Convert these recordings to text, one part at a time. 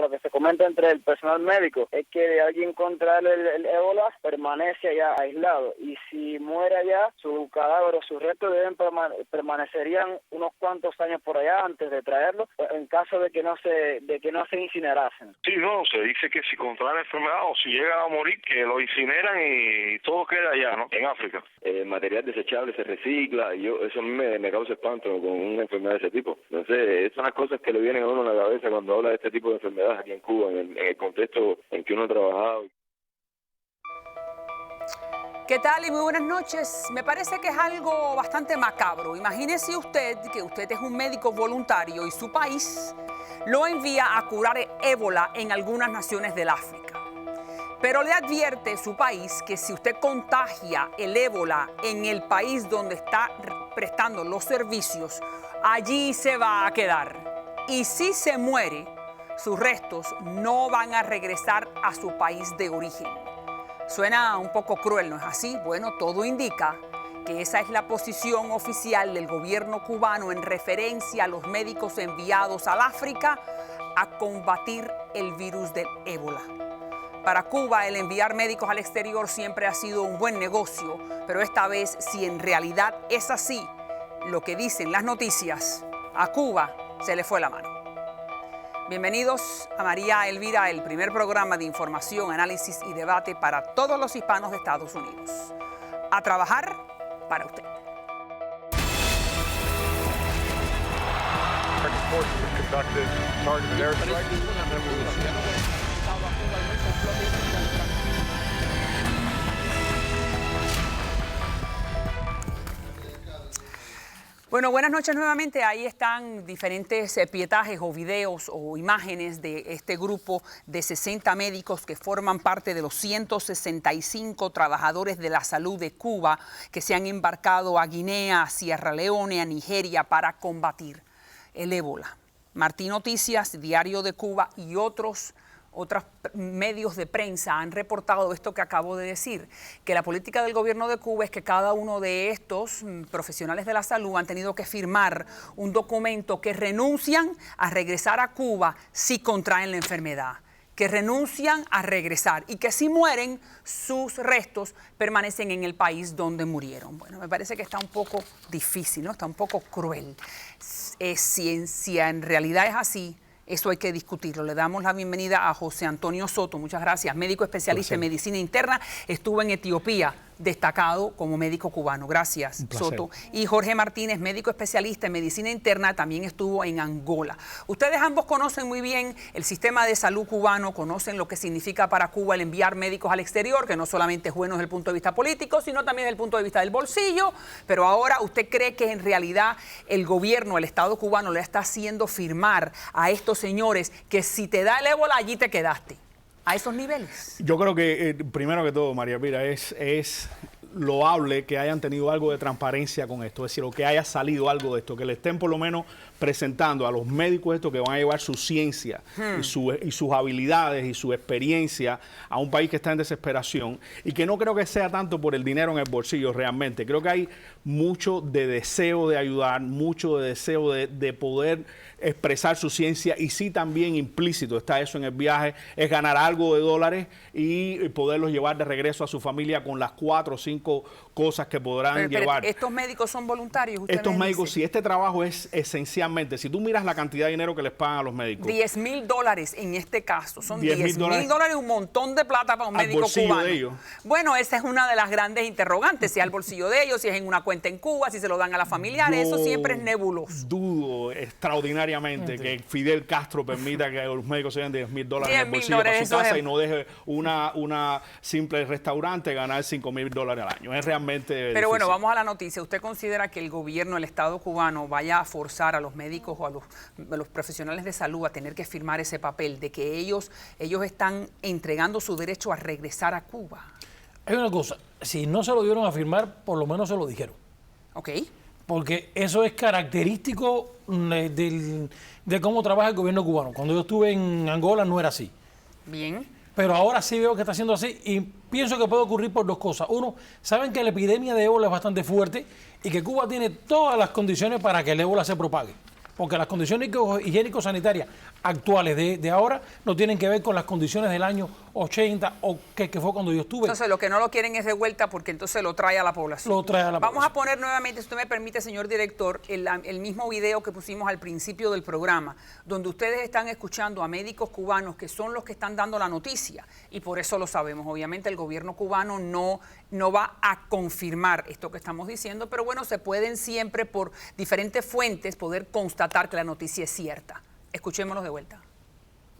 lo que se comenta entre el personal médico es que de alguien contraer el ébola permanece allá aislado, y si muere allá, su cadáver o sus restos permanecerían unos cuantos años por allá antes de traerlo, en caso de que no se incinerasen. Sí, no, se dice que si contrae la enfermedad o si llega a morir, que lo incineran y todo queda allá, ¿no? En África. El material desechable se recicla, y eso a mí me causa espanto con una enfermedad de ese tipo. Entonces, esas son las cosas que le vienen a uno a la cabeza cuando habla de este tipo de enfermedades aquí en Cuba, en el contexto en que uno ha trabajado. ¿Qué tal y muy buenas noches? Me parece que es algo bastante macabro. Imagínese usted que usted es un médico voluntario y su país lo envía a curar ébola en algunas naciones del África. Pero le advierte su país que si usted contagia el ébola en el país donde está prestando los servicios, allí se va a quedar. Y si se muere, sus restos no van a regresar a su país de origen. Suena un poco cruel, ¿no es así? Bueno, todo indica que esa es la posición oficial del gobierno cubano en referencia a los médicos enviados al África a combatir el virus del ébola. Para Cuba, el enviar médicos al exterior siempre ha sido un buen negocio, pero esta vez, si en realidad es así, lo que dicen las noticias, a Cuba se le fue la mano. Bienvenidos a María Elvira, el primer programa de información, análisis y debate para todos los hispanos de Estados Unidos. A trabajar para usted. Bueno, buenas noches nuevamente. Ahí están diferentes pietajes o videos o imágenes de este grupo de 60 médicos que forman parte de los 165 trabajadores de la salud de Cuba que se han embarcado a Guinea, a Sierra Leone, a Nigeria para combatir el ébola. Martín Noticias, Diario de Cuba y otros medios de prensa han reportado esto que acabo de decir, que la política del gobierno de Cuba es que cada uno de estos profesionales de la salud han tenido que firmar un documento que renuncian a regresar a Cuba si contraen la enfermedad, que renuncian a regresar y que si mueren, sus restos permanecen en el país donde murieron. Bueno, me parece que está un poco difícil, ¿no? Está un poco cruel. Si en realidad es así, eso hay que discutirlo. Le damos la bienvenida a José Antonio Soto, muchas gracias, médico especialista en medicina interna, estuvo en Etiopía, destacado como médico cubano. Gracias, Soto. Y Jorge Martínez, médico especialista en medicina interna, también estuvo en Angola. Ustedes ambos conocen muy bien el sistema de salud cubano, conocen lo que significa para Cuba el enviar médicos al exterior, que no solamente es bueno desde el punto de vista político, sino también desde el punto de vista del bolsillo. Pero ahora, ¿usted cree que en realidad el gobierno, el Estado cubano, le está haciendo firmar a estos señores que si te da el ébola, allí te quedaste? ¿A esos niveles? Yo creo que, primero que todo, María Elvira, es loable que hayan tenido algo de transparencia con esto, es decir, o que haya salido algo de esto, que le estén por lo menos presentando a los médicos esto, que van a llevar su ciencia y sus habilidades y su experiencia a un país que está en desesperación, y que no creo que sea tanto por el dinero en el bolsillo realmente. Creo que hay mucho de deseo de ayudar, mucho de deseo de poder expresar su ciencia, y sí también implícito está eso en el viaje, es ganar algo de dólares y poderlos llevar de regreso a su familia con las 4 o 5 cosas que podrán llevar. ¿Estos médicos son voluntarios? Estos médicos, sí, este trabajo es esencialmente, si tú miras la cantidad de dinero que les pagan a los médicos. $10,000 en este caso, son $10,000, un montón de plata para un médico cubano. De ellos. Bueno, esa es una de las grandes interrogantes, si es al bolsillo de ellos, si es en una cuenta en Cuba, si se lo dan a las familiares, eso siempre es nebuloso. Dudo extraordinariamente que Fidel Castro permita que los médicos se den $10,000 en el bolsillo para su casa y no deje una simple restaurante ganar $5,000 al año. Es realmente Pero difícil. bueno, vamos a la noticia. ¿Usted considera que el gobierno, el Estado cubano, vaya a forzar a los médicos o a los profesionales de salud a tener que firmar ese papel de que ellos están entregando su derecho a regresar a Cuba? Hay una cosa, si no se lo dieron a firmar, por lo menos se lo dijeron. Ok. Porque eso es característico de cómo trabaja el gobierno cubano. Cuando yo estuve en Angola no era así. Bien. Pero ahora sí veo que está haciendo así, y pienso que puede ocurrir por 2 cosas. Uno, saben que la epidemia de ébola es bastante fuerte y que Cuba tiene todas las condiciones para que el ébola se propague. porque las condiciones higiénico-sanitarias actuales de ahora no tienen que ver con las condiciones del año 80 o que fue cuando yo estuve. Entonces lo que no lo quieren es de vuelta porque entonces lo trae a la población. Vamos a poner nuevamente, si usted me permite, señor director, el mismo video que pusimos al principio del programa, donde ustedes están escuchando a médicos cubanos que son los que están dando la noticia, y por eso lo sabemos. Obviamente el gobierno cubano no va a confirmar esto que estamos diciendo, pero bueno, se pueden siempre por diferentes fuentes poder constatar que la noticia es cierta. Escuchémonos de vuelta.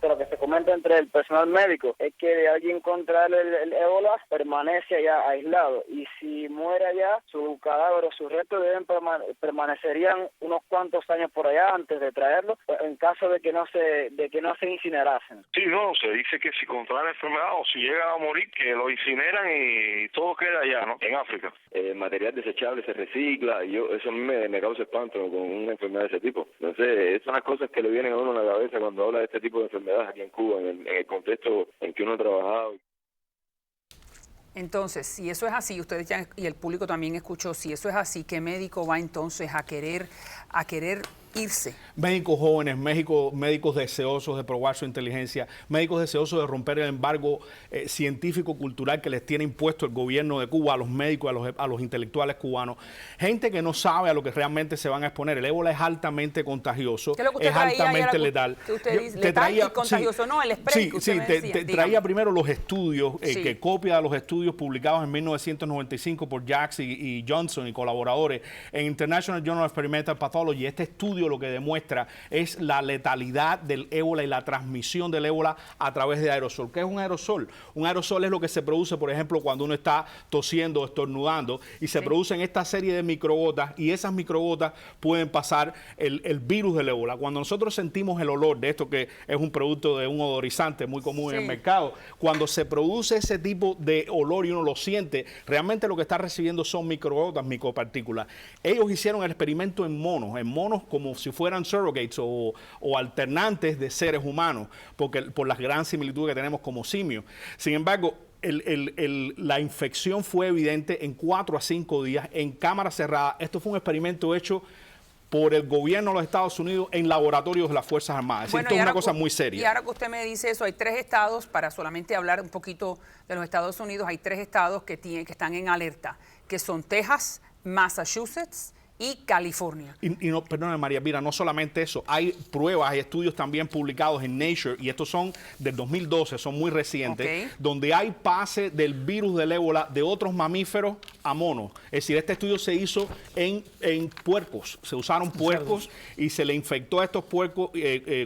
Lo que se comenta entre el personal médico es que de alguien contraer el ébola permanece allá aislado, y si muere allá, su cadáver o sus restos permanecerían unos cuantos años por allá antes de traerlo, en caso de que no se incinerasen. Sí, no, se dice que si contrae la enfermedad o si llegan a morir, que lo incineran y todo queda allá, ¿no? En África. Material desechable se recicla, y eso a mí me causa espanto con una enfermedad de ese tipo. Entonces, son las cosas que le vienen a uno a la cabeza cuando habla de este tipo de enfermedades aquí en Cuba, en el contexto en que uno ha trabajado. Entonces, si eso es así, ustedes ya, y el público también escuchó, si eso es así, ¿qué médico va entonces a querer irse? Médicos jóvenes, médicos deseosos de probar su inteligencia, médicos deseosos de romper el embargo científico-cultural que les tiene impuesto el gobierno de Cuba a los médicos, a los intelectuales cubanos. Gente que no sabe a lo que realmente se van a exponer. El ébola es altamente contagioso, es altamente letal. Letal y contagioso, no, el spray que usted me decía. Traía primero los estudios, que copia de los estudios publicados en 1995 por Jacks y Johnson y colaboradores en International Journal of Experimental Pathology. Este estudio lo que demuestra es la letalidad del ébola y la transmisión del ébola a través de aerosol. ¿Qué es un aerosol? Un aerosol es lo que se produce, por ejemplo, cuando uno está tosiendo o estornudando, y se producen esta serie de microgotas, y esas microgotas pueden pasar el virus del ébola. Cuando nosotros sentimos el olor de esto, que es un producto de un odorizante muy común en el mercado, cuando se produce ese tipo de olor y uno lo siente, realmente lo que está recibiendo son microgotas, micropartículas. Ellos hicieron el experimento en monos como si fueran surrogates o alternantes de seres humanos, por la gran similitud que tenemos como simios. Sin embargo, la infección fue evidente en 4 a 5 días en cámara cerrada. Esto fue un experimento hecho por el gobierno de los Estados Unidos en laboratorios de las Fuerzas Armadas. Es decir, esto es una cosa muy seria. Y ahora que usted me dice eso, hay 3 estados, para solamente hablar un poquito de los Estados Unidos, hay 3 estados que están en alerta, que son Texas, Massachusetts y California. Y no, perdón, María Pira, no solamente eso, hay pruebas, hay estudios también publicados en Nature, y estos son del 2012, son muy recientes, donde hay pase del virus del ébola de otros mamíferos a monos. Es decir, este estudio se hizo en puercos, se usaron puercos y se le infectó a estos puercos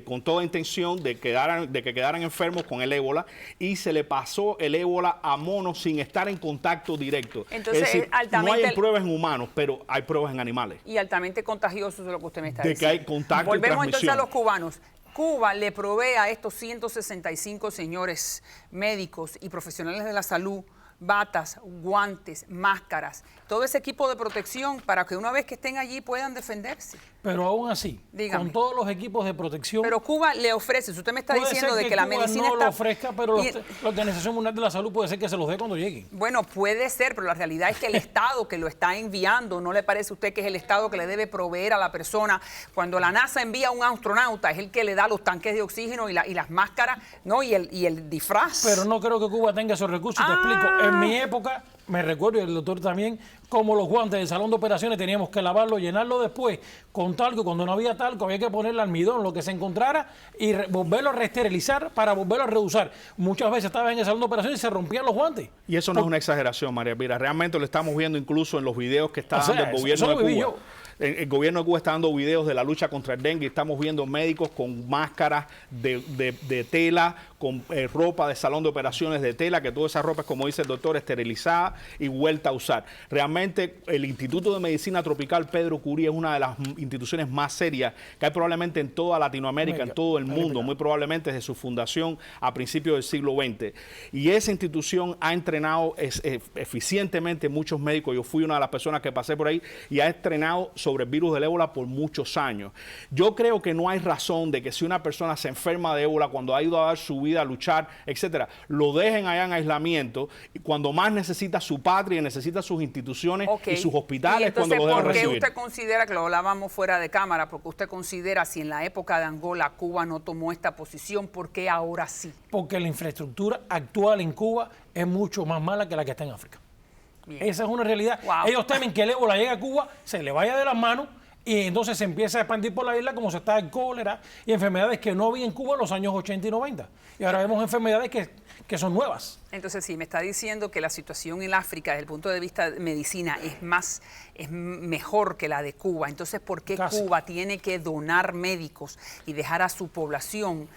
con toda intención de que quedaran enfermos con el ébola, y se le pasó el ébola a monos sin estar en contacto directo. Entonces, es decir, no hay pruebas en humanos, pero hay pruebas en animales. Y altamente contagioso es lo que usted me está diciendo. De que hay contacto y transmisión. Volvemos entonces a los cubanos. Cuba le provee a estos 165 señores médicos y profesionales de la salud batas, guantes, máscaras, todo ese equipo de protección para que una vez que estén allí puedan defenderse. Pero aún así, con todos los equipos de protección... Pero Cuba le ofrece, si usted me está diciendo de que la medicina no lo ofrezca, pero la Organización Mundial de la Salud puede ser que se los dé cuando lleguen. Bueno, puede ser, pero la realidad es que el Estado que lo está enviando, ¿no le parece a usted que es el Estado que le debe proveer a la persona? Cuando la NASA envía a un astronauta, es el que le da los tanques de oxígeno y las máscaras, ¿no? Y el disfraz. Pero no creo que Cuba tenga esos recursos, te explico. En mi época, me recuerdo, y el doctor también, como los guantes del salón de operaciones teníamos que lavarlo, llenarlo después con talco. Cuando no había talco había que ponerle almidón, lo que se encontrara, y volverlo a reesterilizar para volverlo a reusar. Muchas veces estaba en el salón de operaciones y se rompían los guantes. Y eso no es una exageración, María Pira. Realmente lo estamos viendo incluso en los videos que está dando el gobierno de Cuba. El gobierno de Cuba está dando videos de la lucha contra el dengue. Estamos viendo médicos con máscaras de tela, con ropa de salón de operaciones de tela, que toda esa ropa es, como dice el doctor, esterilizada y vuelta a usar. Realmente el Instituto de Medicina Tropical Pedro Curie es una de las instituciones más serias que hay probablemente en toda Latinoamérica, en todo el mundo, muy probablemente desde su fundación a principios del siglo XX. Y esa institución ha entrenado eficientemente muchos médicos. Yo fui una de las personas que pasé por ahí y ha entrenado sobre el virus del ébola por muchos años. Yo creo que no hay razón de que si una persona se enferma de ébola cuando ha ido a dar su vida, a luchar, etcétera, lo dejen allá en aislamiento y cuando más necesita su patria, necesita sus instituciones y sus hospitales, cuando lo deben recibir. ¿Por qué usted considera, que lo hablábamos fuera de cámara, porque usted considera si en la época de Angola Cuba no tomó esta posición, ¿por qué ahora sí? Porque la infraestructura actual en Cuba es mucho más mala que la que está en África. Bien. Esa es una realidad. Wow. Ellos temen que el ébola llegue a Cuba, se le vaya de las manos y entonces se empieza a expandir por la isla como se está el cólera y enfermedades que no había en Cuba en los años 80 y 90. Y ahora vemos enfermedades que son nuevas. Entonces, sí, me está diciendo que la situación en África desde el punto de vista de medicina es mejor que la de Cuba. Entonces, ¿por qué Cuba tiene que donar médicos y dejar a su población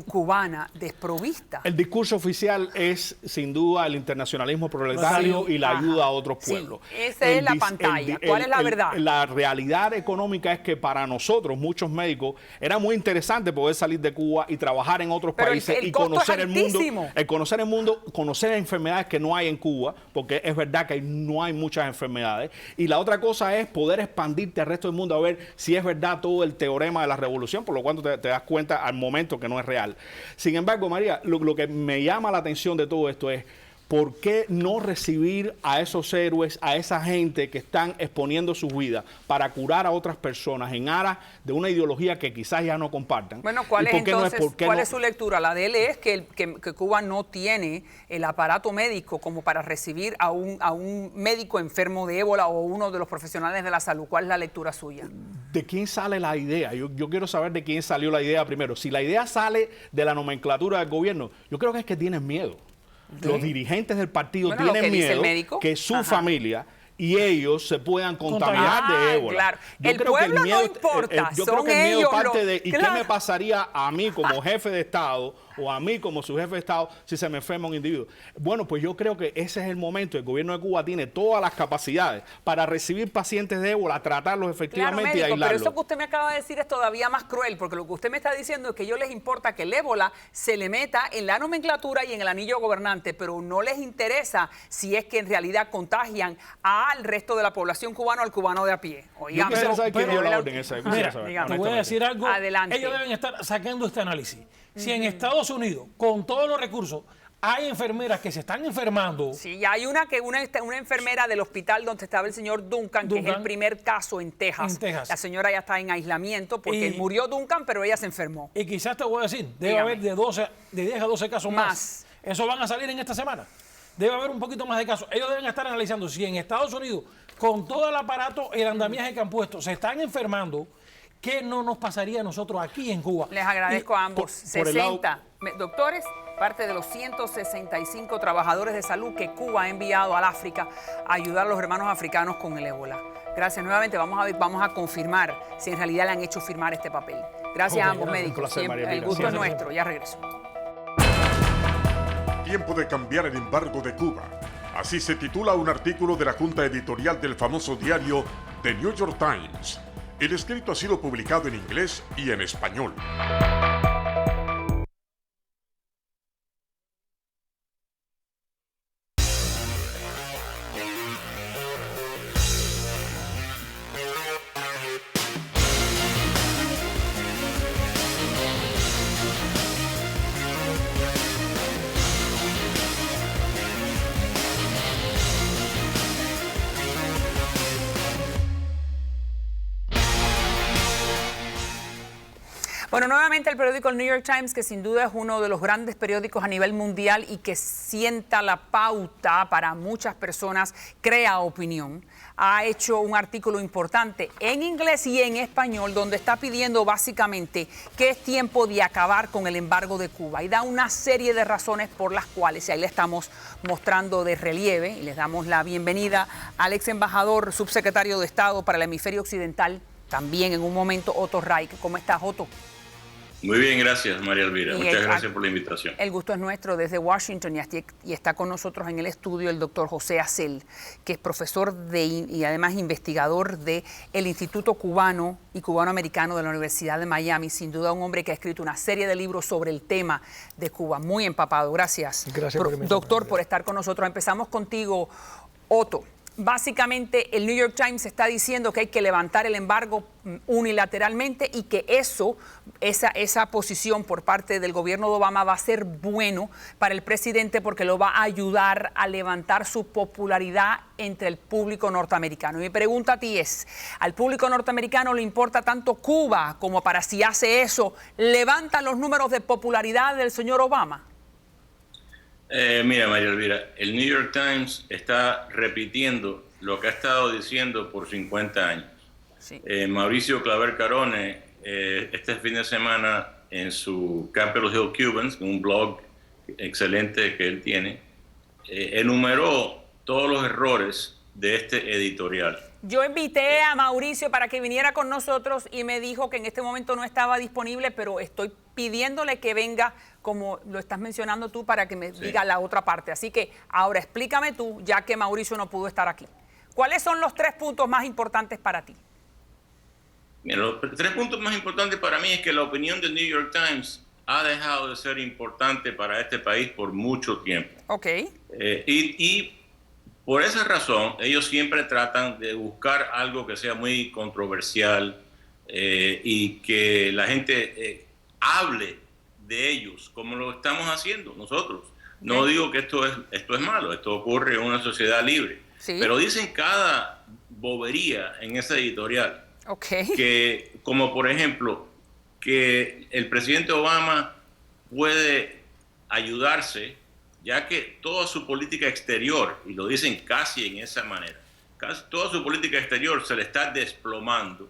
cubana desprovista? El discurso oficial es, sin duda, el internacionalismo proletario y la ayuda a otros pueblos. Sí, esa es la pantalla. ¿Cuál es la verdad? La realidad económica es que para nosotros, muchos médicos, era muy interesante poder salir de Cuba y trabajar en otros países y conocer el mundo. Conocer el mundo, conocer enfermedades que no hay en Cuba, porque es verdad que no hay muchas enfermedades. Y la otra cosa es poder expandirte al resto del mundo a ver si es verdad todo el teorema de la revolución, por lo cual te das cuenta al momento que no es real. Sin embargo, María, lo que me llama la atención de todo esto es ¿por qué no recibir a esos héroes, a esa gente que están exponiendo sus vidas para curar a otras personas en aras de una ideología que quizás ya no compartan? Bueno, ¿cuál es su lectura? La de él es que Cuba no tiene el aparato médico como para recibir a un médico enfermo de ébola o uno de los profesionales de la salud. ¿Cuál es la lectura suya? ¿De quién sale la idea? Yo quiero saber de quién salió la idea primero. Si la idea sale de la nomenclatura del gobierno, yo creo que es que tienen miedo. Los dirigentes del partido tienen miedo que su familia y ellos se puedan contaminar de ébola. Claro. Yo creo que el miedo no importa, yo creo que el miedo parte de ¿y qué me pasaría a mí como jefe de Estado o a mí como su jefe de Estado si se me enferma un individuo? Bueno, pues yo creo que ese es el momento. El gobierno de Cuba tiene todas las capacidades para recibir pacientes de ébola, tratarlos efectivamente y aislarlos. Pero eso que usted me acaba de decir es todavía más cruel, porque lo que usted me está diciendo es que a ellos les importa que el ébola se le meta en la nomenclatura y en el anillo gobernante, pero no les interesa si es que en realidad contagian al resto de la población cubana o al cubano de a pie. Yo quisiera saber quién dio la orden esa. Te voy a decir algo. Adelante. Ellos deben estar sacando este análisis. Si en Estados Unidos, con todos los recursos, hay enfermeras que se están enfermando. Sí, y hay una enfermera del hospital donde estaba el señor Duncan, que es el primer caso en Texas. La señora ya está en aislamiento porque murió Duncan, pero ella se enfermó. Y quizás te voy a decir, debe haber de 10 a 12 casos más. Eso van a salir en esta semana. Debe haber un poquito más de casos. Ellos deben estar analizando si en Estados Unidos, con todo el aparato, el andamiaje que han puesto, se están enfermando. ¿Qué no nos pasaría a nosotros aquí en Cuba? Les agradezco a ambos. 60 doctores, parte de los 165 trabajadores de salud que Cuba ha enviado al África a ayudar a los hermanos africanos con el ébola. Gracias nuevamente. Vamos a confirmar si en realidad le han hecho firmar este papel. Gracias a ambos médicos. El gusto es nuestro. Ya regreso. Tiempo de cambiar el embargo de Cuba. Así se titula un artículo de la junta editorial del famoso diario The New York Times. El escrito ha sido publicado en inglés y en español. Bueno, nuevamente el periódico New York Times, que sin duda es uno de los grandes periódicos a nivel mundial y que sienta la pauta para muchas personas, crea opinión, ha hecho un artículo importante en inglés y en español donde está pidiendo básicamente que es tiempo de acabar con el embargo de Cuba y da una serie de razones por las cuales, y ahí le estamos mostrando de relieve y les damos la bienvenida al ex embajador subsecretario de Estado para el hemisferio occidental, también en un momento Otto Reich. ¿Cómo estás, Otto? Muy bien, gracias, María Elvira. Muchas gracias por la invitación. El gusto es nuestro desde Washington y está con nosotros en el estudio el doctor José Acel, que es profesor y además investigador del Instituto Cubano y Cubano-Americano de la Universidad de Miami. Sin duda un hombre que ha escrito una serie de libros sobre el tema de Cuba. Muy empapado. Gracias, doctor, por estar con nosotros. Empezamos contigo, Otto. básicamente el New York Times está diciendo que hay que levantar el embargo unilateralmente y que esa posición por parte del gobierno de Obama va a ser bueno para el presidente porque lo va a ayudar a levantar su popularidad entre el público norteamericano. Mi pregunta a ti es, ¿al público norteamericano le importa tanto Cuba como para si hace eso, levanta los números de popularidad del señor Obama? Mira, María Elvira, el New York Times está repitiendo lo que ha estado diciendo por 50 años. Sí. Mauricio Claver Carone, este fin de semana en su Capitol Hill Cubans, un blog excelente que él tiene, enumeró todos los errores de este editorial. Yo invité a Mauricio para que viniera con nosotros y me dijo que en este momento no estaba disponible, pero estoy pidiéndole que venga, como lo estás mencionando tú, para que me diga la otra parte. Así que ahora explícame tú, ya que Mauricio no pudo estar aquí. ¿Cuáles son los 3 puntos más importantes para ti? Mira, los 3 puntos más importantes para mí es que la opinión del New York Times ha dejado de ser importante para este país por mucho tiempo. Ok. Y por esa razón, ellos siempre tratan de buscar algo que sea muy controversial y que la gente hable de ellos, como lo estamos haciendo nosotros. No digo que esto es malo, esto ocurre en una sociedad libre. Sí. Pero dicen cada bobería en ese editorial. Que, como por ejemplo, que el presidente Obama puede ayudarse, ya que toda su política exterior, y lo dicen casi en esa manera, casi toda su política exterior se le está desplomando,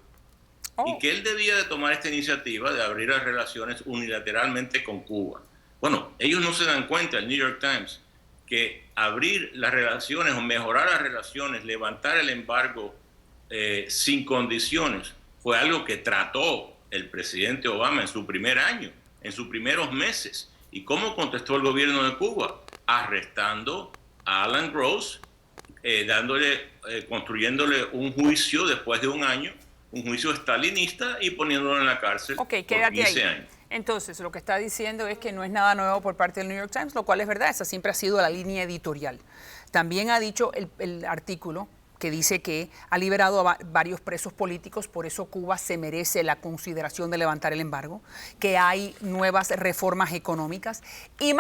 y que él debía de tomar esta iniciativa de abrir las relaciones unilateralmente con Cuba. Bueno, ellos no se dan cuenta, el New York Times, que abrir las relaciones o mejorar las relaciones, levantar el embargo sin condiciones, fue algo que trató el presidente Obama en su primer año, en sus primeros meses. ¿Y cómo contestó el gobierno de Cuba? Arrestando a Alan Gross, construyéndole un juicio después de un año, un juicio estalinista, y poniéndolo en la cárcel por 15 años. Entonces, lo que está diciendo es que no es nada nuevo por parte del New York Times, lo cual es verdad, esa siempre ha sido la línea editorial. También ha dicho el artículo que dice que ha liberado a varios presos políticos, por eso Cuba se merece la consideración de levantar el embargo, que hay nuevas reformas económicas y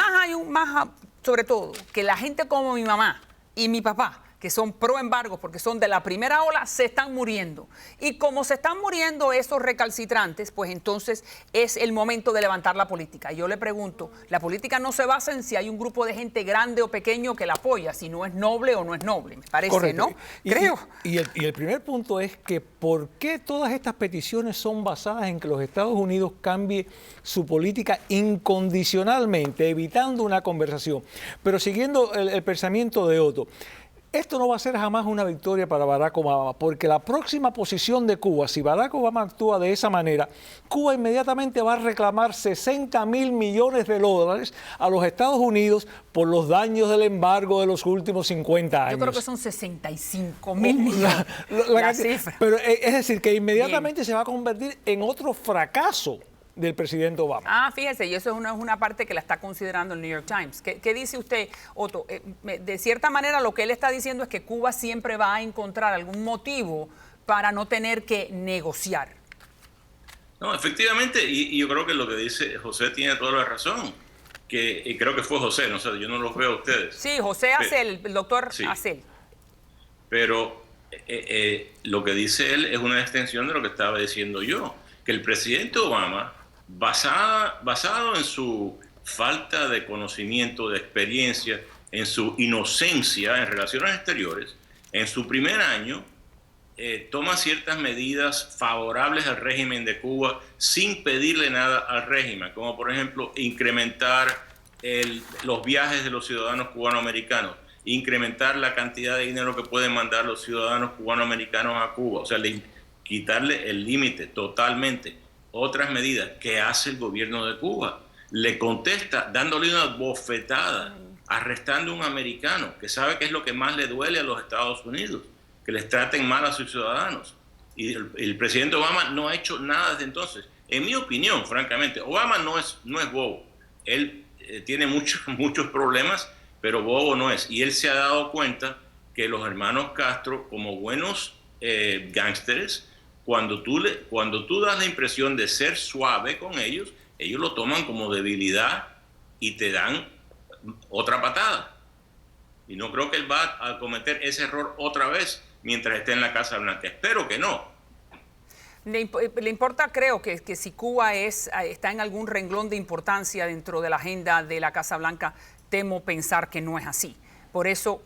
sobre todo, que la gente como mi mamá y mi papá, que son pro embargo porque son de la primera ola, se están muriendo. Y como se están muriendo esos recalcitrantes, pues entonces es el momento de levantar la política. Y yo le pregunto, la política no se basa en si hay un grupo de gente grande o pequeño que la apoya, si no es noble o no es noble. Me parece, correcto, ¿no? Creo. Y el primer punto es que ¿por qué todas estas peticiones son basadas en que los Estados Unidos cambie su política incondicionalmente, evitando una conversación? Pero siguiendo el pensamiento de Otto, esto no va a ser jamás una victoria para Barack Obama, porque la próxima posición de Cuba, si Barack Obama actúa de esa manera, Cuba inmediatamente va a reclamar $60.000 millones a los Estados Unidos por los daños del embargo de los últimos 50 años. Yo creo que son 65.000 millones. La cifra. Pero es decir, que inmediatamente se va a convertir en otro fracaso del presidente Obama. Fíjese, y eso es una parte que la está considerando el New York Times. ¿Qué dice usted, Otto? De cierta manera, lo que él está diciendo es que Cuba siempre va a encontrar algún motivo para no tener que negociar. No, efectivamente, y yo creo que lo que dice José tiene toda la razón. Y creo que fue José, no sé, yo no los veo a ustedes. Sí, José Acel, el doctor Acel. Pero lo que dice él es una extensión de lo que estaba diciendo yo, que el presidente Obama, basado en su falta de conocimiento, de experiencia, en su inocencia en relaciones exteriores, en su primer año toma ciertas medidas favorables al régimen de Cuba sin pedirle nada al régimen, como por ejemplo incrementar los viajes de los ciudadanos cubanoamericanos, incrementar la cantidad de dinero que pueden mandar los ciudadanos cubanoamericanos a Cuba, o sea, quitarle el límite totalmente. Otras medidas que hace el gobierno de Cuba, le contesta dándole una bofetada, arrestando a un americano que sabe que es lo que más le duele a los Estados Unidos, que les traten mal a sus ciudadanos. Y el presidente Obama no ha hecho nada desde entonces. En mi opinión, francamente, Obama no es bobo. Él tiene muchos problemas, pero bobo no es. Y él se ha dado cuenta que los hermanos Castro, como buenos gángsteres, cuando tú das la impresión de ser suave con ellos lo toman como debilidad y te dan otra patada. Y no creo que él va a cometer ese error otra vez mientras esté en la Casa Blanca. Espero que no. Le importa, creo, que si Cuba está en algún renglón de importancia dentro de la agenda de la Casa Blanca, temo pensar que no es así. Por eso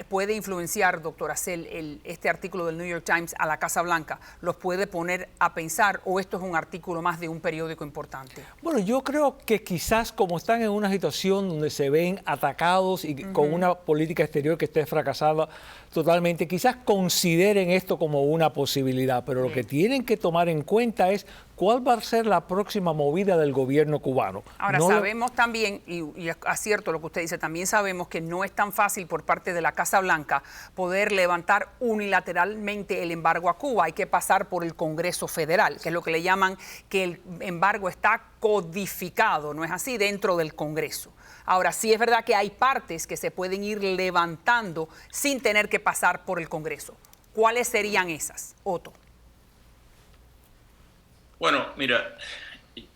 puede influenciar, doctor Acel, este artículo del New York Times a la Casa Blanca. ¿Los puede poner a pensar o esto es un artículo más de un periódico importante? Bueno, yo creo que quizás como están en una situación donde se ven atacados y con una política exterior que esté fracasada totalmente, quizás consideren esto como una posibilidad, pero lo que tienen que tomar en cuenta es cuál va a ser la próxima movida del gobierno cubano. Ahora, sabemos también, y es cierto lo que usted dice, también sabemos que no es tan fácil por parte de la Casa Blanca poder levantar unilateralmente el embargo a Cuba. Hay que pasar por el Congreso Federal, que es lo que le llaman que el embargo está codificado, ¿no es así?, dentro del Congreso. Ahora, sí es verdad que hay partes que se pueden ir levantando sin tener que pasar por el Congreso. ¿Cuáles serían esas, Otto? Bueno, mira,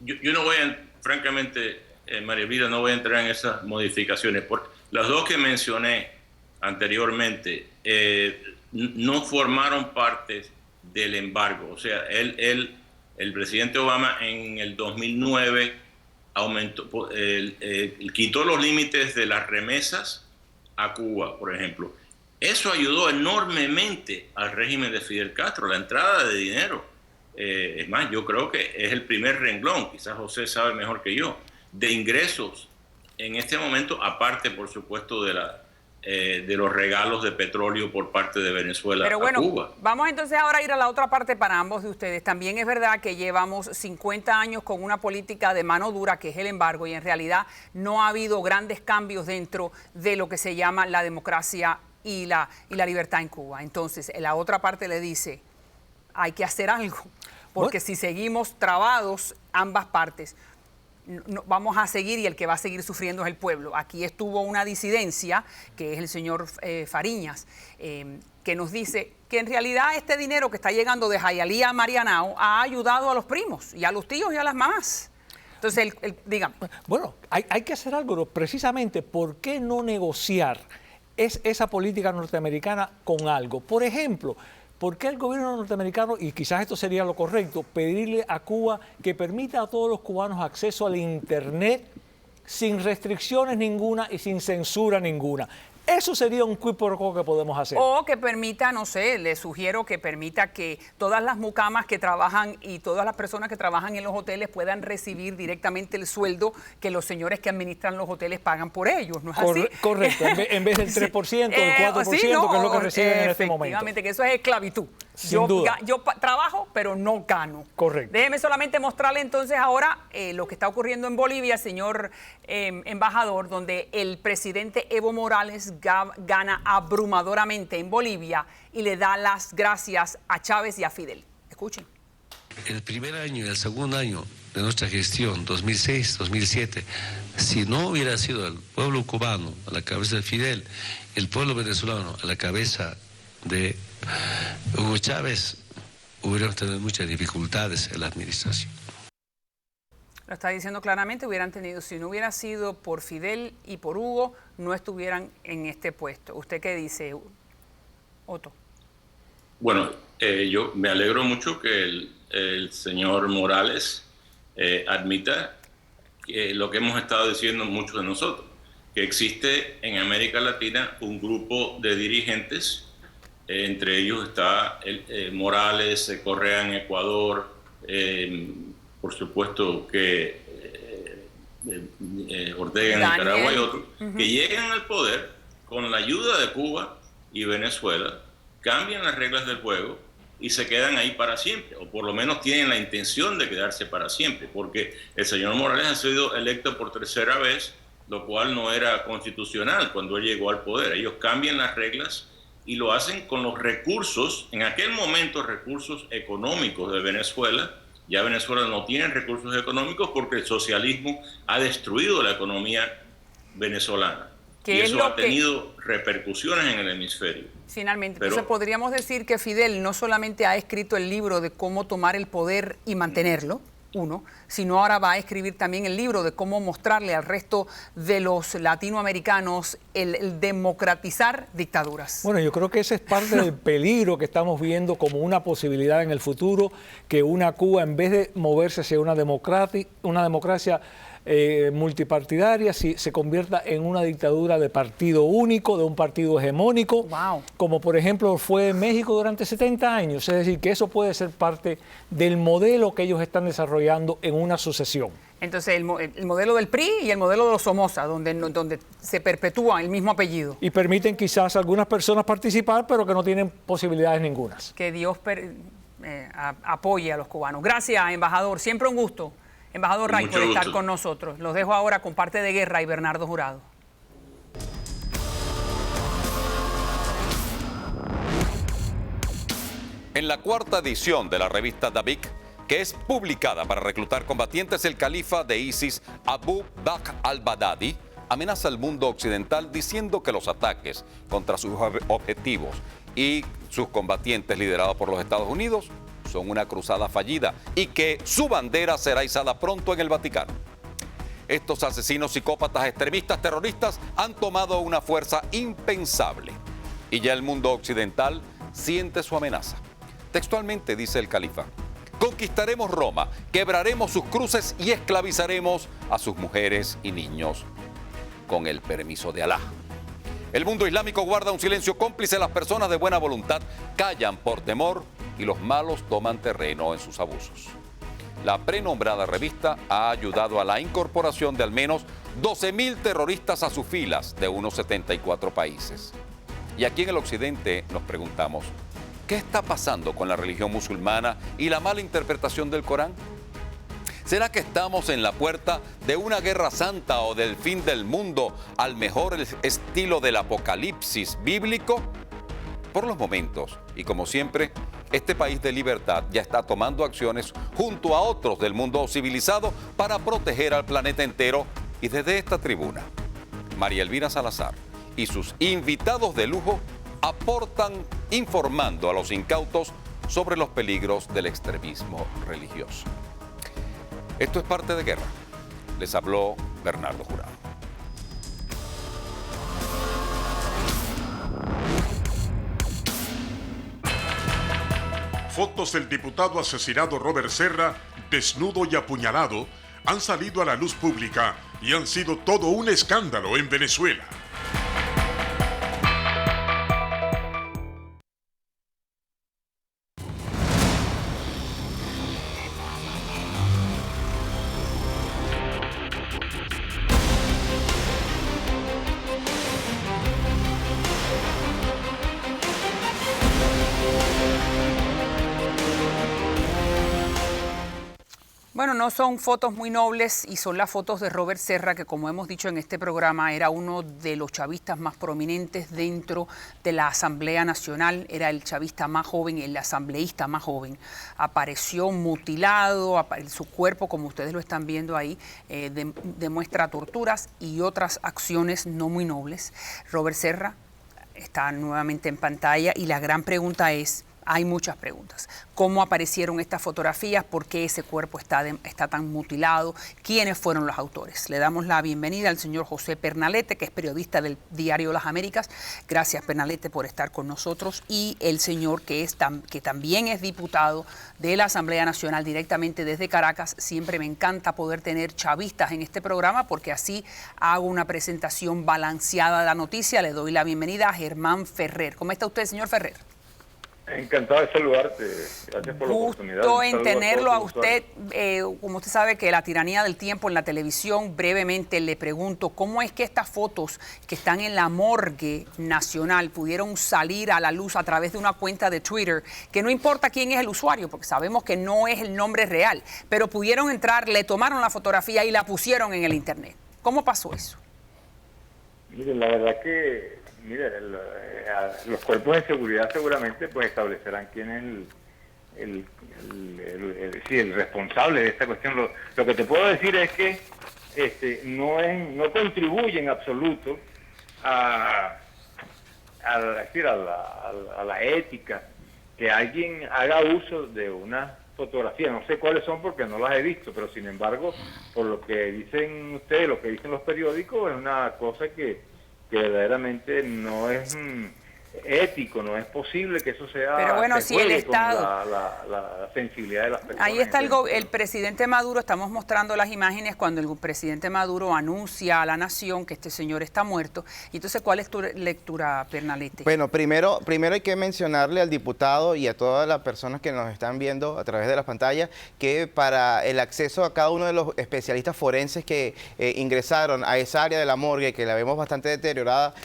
yo no voy francamente, María Elvira, no voy a entrar en esas modificaciones. Porque las dos que mencioné anteriormente no formaron parte del embargo. O sea, el presidente Obama en el 2009 quitó los límites de las remesas a Cuba, por ejemplo. Eso ayudó enormemente al régimen de Fidel Castro, la entrada de dinero. Es más, yo creo que es el primer renglón, quizás José sabe mejor que yo, de ingresos en este momento, aparte, por supuesto, de los regalos de petróleo por parte de Venezuela a Cuba. Vamos entonces ahora a ir a la otra parte para ambos de ustedes. También es verdad que llevamos 50 años con una política de mano dura, que es el embargo, y en realidad no ha habido grandes cambios dentro de lo que se llama la democracia y la libertad en Cuba. Entonces, la otra parte le dice, hay que hacer algo, porque si seguimos trabados ambas partes, no, vamos a seguir y el que va a seguir sufriendo es el pueblo. Aquí estuvo una disidencia, que es el señor Fariñas, que nos dice que en realidad este dinero que está llegando de Jayalía a Marianao ha ayudado a los primos y a los tíos y a las mamás. Entonces, dígame. Bueno, hay que hacer algo, precisamente, ¿por qué no negociar esa política norteamericana con algo? Por ejemplo, ¿por qué el gobierno norteamericano, y quizás esto sería lo correcto, pedirle a Cuba que permita a todos los cubanos acceso al Internet sin restricciones ninguna y sin censura ninguna? Eso sería un quid pro quo que podemos hacer. O que permita, no sé, le sugiero que permita que todas las mucamas que trabajan y todas las personas que trabajan en los hoteles puedan recibir directamente el sueldo que los señores que administran los hoteles pagan por ellos, ¿no es así? Correcto, en vez del 3%, del 4%, que es lo que reciben en este momento. Efectivamente, que eso es esclavitud. Sin duda. Yo trabajo, pero no gano. Correcto. Déjeme solamente mostrarle entonces ahora lo que está ocurriendo en Bolivia, señor embajador, donde el presidente Evo Morales gana abrumadoramente en Bolivia y le da las gracias a Chávez y a Fidel. Escuchen. El primer año y el segundo año de nuestra gestión, 2006-2007, si no hubiera sido el pueblo cubano a la cabeza de Fidel, el pueblo venezolano a la cabeza de Hugo Chávez, hubiéramos tenido muchas dificultades en la administración. Lo está diciendo claramente, si no hubiera sido por Fidel y por Hugo, no estuvieran en este puesto. ¿Usted qué dice, Otto? Bueno, yo me alegro mucho que el señor Morales admita lo que hemos estado diciendo muchos de nosotros, que existe en América Latina un grupo de dirigentes, entre ellos está Morales, Correa en Ecuador, por supuesto que Ortega en Nicaragua y otros, que llegan al poder con la ayuda de Cuba y Venezuela, cambian las reglas del juego y se quedan ahí para siempre, o por lo menos tienen la intención de quedarse para siempre, porque el señor Morales ha sido electo por tercera vez, lo cual no era constitucional cuando él llegó al poder. Ellos cambian las reglas y lo hacen con los recursos, en aquel momento recursos económicos de Venezuela. Ya Venezuela no tiene recursos económicos porque el socialismo ha destruido la economía venezolana. ¿Qué y es eso lo ha tenido repercusiones en el hemisferio. Finalmente, Pero, entonces podríamos decir que Fidel no solamente ha escrito el libro de cómo tomar el poder y mantenerlo, sino ahora va a escribir también el libro de cómo mostrarle al resto de los latinoamericanos el democratizar dictaduras. Bueno, yo creo que ese es parte del peligro que estamos viendo como una posibilidad en el futuro, que una Cuba, en vez de moverse hacia una democracia multipartidaria, se convierta en una dictadura de partido único, de un partido hegemónico, como por ejemplo fue en México durante 70 años. Es decir, que eso puede ser parte del modelo que ellos están desarrollando en una sucesión. Entonces, el modelo del PRI y el modelo de los Somoza, donde se perpetúa el mismo apellido. Y permiten quizás a algunas personas participar, pero que no tienen posibilidades ningunas. Que Dios apoye a los cubanos. Gracias, embajador. Siempre un gusto. Embajador Ray, por estar con nosotros. Los dejo ahora con Parte de Guerra y Bernardo Jurado. En la cuarta edición de la revista Dabiq, que es publicada para reclutar combatientes, el califa de ISIS, Abu Bakr al-Baghdadi, amenaza al mundo occidental diciendo que los ataques contra sus objetivos y sus combatientes liderados por los Estados Unidos son una cruzada fallida y que su bandera será izada pronto en el Vaticano. Estos asesinos, psicópatas, extremistas, terroristas han tomado una fuerza impensable y ya el mundo occidental siente su amenaza. Textualmente dice el califa: conquistaremos Roma, quebraremos sus cruces y esclavizaremos a sus mujeres y niños con el permiso de Alá. El mundo islámico guarda un silencio cómplice, las personas de buena voluntad callan por temor y los malos toman terreno en sus abusos. La prenombrada revista ha ayudado a la incorporación de al menos 12.000 terroristas a sus filas de unos 74 países. Y aquí en el occidente nos preguntamos, ¿qué está pasando con la religión musulmana y la mala interpretación del Corán? ¿Será que estamos en la puerta de una guerra santa o del fin del mundo al mejor estilo del apocalipsis bíblico? Por los momentos, y como siempre, este país de libertad ya está tomando acciones junto a otros del mundo civilizado para proteger al planeta entero, y desde esta tribuna, María Elvira Salazar y sus invitados de lujo aportan informando a los incautos sobre los peligros del extremismo religioso. Esto es Parte de Guerra. Les habló Bernardo Jurado. Fotos del diputado asesinado Robert Serra, desnudo y apuñalado, han salido a la luz pública y han sido todo un escándalo en Venezuela. Bueno, no son fotos muy nobles y son las fotos de Robert Serra, que como hemos dicho en este programa, era uno de los chavistas más prominentes dentro de la Asamblea Nacional, era el chavista más joven, el asambleísta más joven. Apareció mutilado, su cuerpo, como ustedes lo están viendo ahí, demuestra torturas y otras acciones no muy nobles. Robert Serra está nuevamente en pantalla y la gran pregunta es, hay muchas preguntas. ¿Cómo aparecieron estas fotografías? ¿Por qué ese cuerpo está tan mutilado? ¿Quiénes fueron los autores? Le damos la bienvenida al señor José Pernalete, que es periodista del diario Las Américas. Gracias, Pernalete, por estar con nosotros. Y el señor que también es diputado de la Asamblea Nacional directamente desde Caracas. Siempre me encanta poder tener chavistas en este programa porque así hago una presentación balanceada de la noticia. Le doy la bienvenida a Germán Ferrer. ¿Cómo está usted, señor Ferrer? Encantado de saludarte, gracias por la oportunidad. Gusto en tenerlo a usted. Como usted sabe que la tiranía del tiempo en la televisión, brevemente le pregunto, ¿cómo es que estas fotos que están en la morgue nacional pudieron salir a la luz a través de una cuenta de Twitter, que no importa quién es el usuario, porque sabemos que no es el nombre real, pero pudieron entrar, le tomaron la fotografía y la pusieron en el internet? ¿Cómo pasó eso? Miren, la verdad que los cuerpos de seguridad seguramente pues establecerán quién es el responsable de esta cuestión. Lo que te puedo decir es que no contribuye en absoluto decir, a la ética que alguien haga uso de una fotografía. No sé cuáles son porque no las he visto, pero sin embargo, por lo que dicen ustedes, lo que dicen los periódicos, es una cosa que verdaderamente no es ético, no es posible que eso sea. Pero bueno, si el Estado, la sensibilidad de las personas. Ahí está el presidente Maduro. Estamos mostrando las imágenes cuando el presidente Maduro anuncia a la nación que este señor está muerto. Y entonces, ¿cuál es tu lectura, Pernalete? Bueno, primero hay que mencionarle al diputado y a todas las personas que nos están viendo a través de las pantallas que para el acceso a cada uno de los especialistas forenses que ingresaron a esa área de la morgue, que la vemos bastante deteriorada,